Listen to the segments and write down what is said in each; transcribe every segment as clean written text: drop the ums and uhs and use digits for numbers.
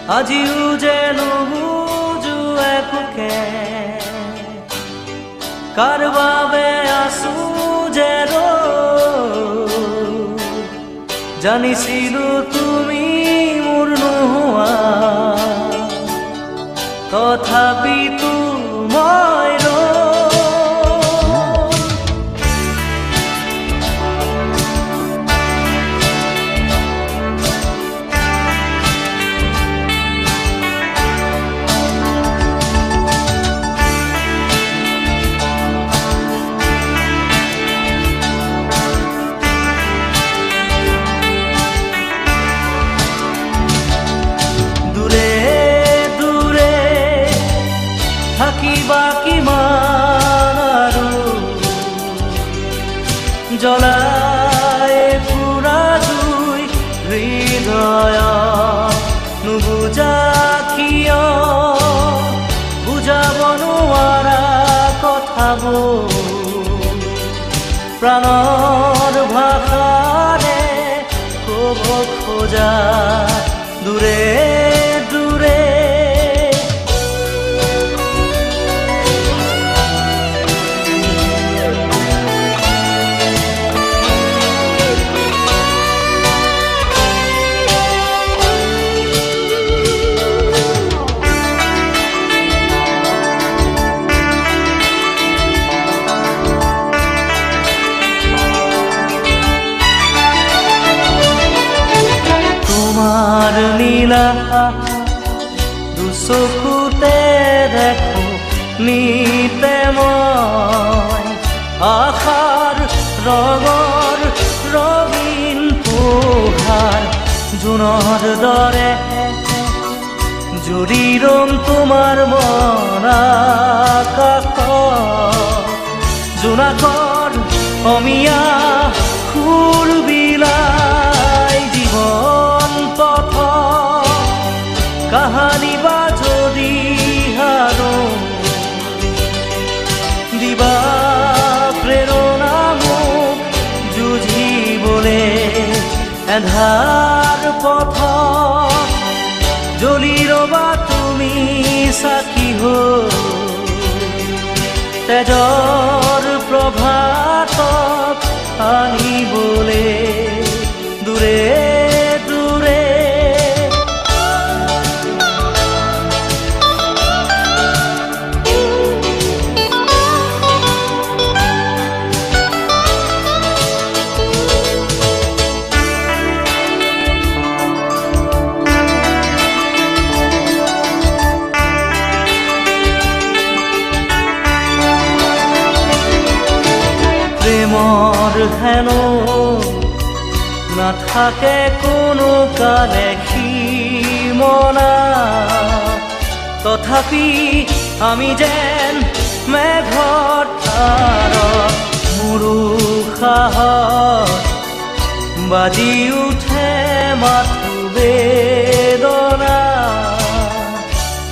আজিও যে নুবুজো একোকে কাৰ বাবে আছো যে জানিছিলো তুমি মোৰ নোহোৱা তথাপিতো মই থাকিবা কিমান আৰু জ্বলাই পুৰা জুই হৃদয় নুবুজা কিয় বুজাব নোৱাৰা কথাবোৰ প্ৰাণৰ ভাষাৰে ক'ব খোজা দূৰে দূৰে তোমাৰ নীলা দুচকুতে দেখো নিতে মই আশাৰ ৰঙৰ ৰঙীন পোহাৰ জোনৰ দৰে জুৰি ৰং তোমাৰ মন আকাশত জোনাকৰ অমিয়া ফুল বিলাই জীৱন পথ কাহানি বা যদি হাৰো দিবা প্ৰেৰণা মোক যুঁজিবলে এন্ধাৰ পথ জ্বলি ৰবা তুমি চাকি হৈ তেজৰ প্ৰভাতক আনিবলে দূৰে দূৰে প্ৰেমৰ হেনো নাথাকে কোনো কালে সীমনা তথাপি আমি যেন মেঘৰ তাৰত মোৰো সাহস বাজি উঠে মাথো বেদনা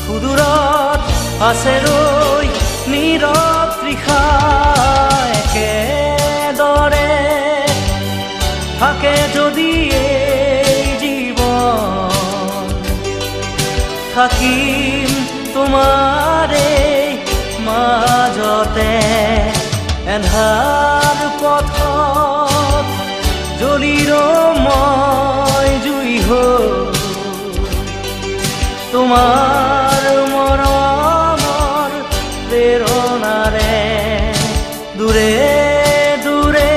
সুদূৰত আছে ৰৈ নীৰৱ তৃষা একেদৰে থাকে যদি এই জীৱন থাকিম তোমাৰে মাজতে এন্ধাৰ পথত জ্বলি মই জুই হৈ তোমাৰ মৰমৰ প্ৰেৰণাৰে দূৰে দূৰে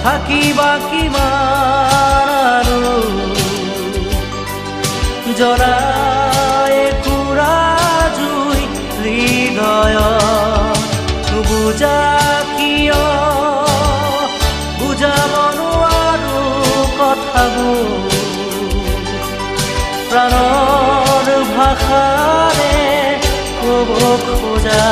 থাকিবা কিমান আৰু জ্বলাই পুৰা জুই হৃদয় নুবুজা কিয় বুজাব নোৱাৰো কথাবোৰ প্ৰাণৰ ভাষাৰে ক'ব খোজা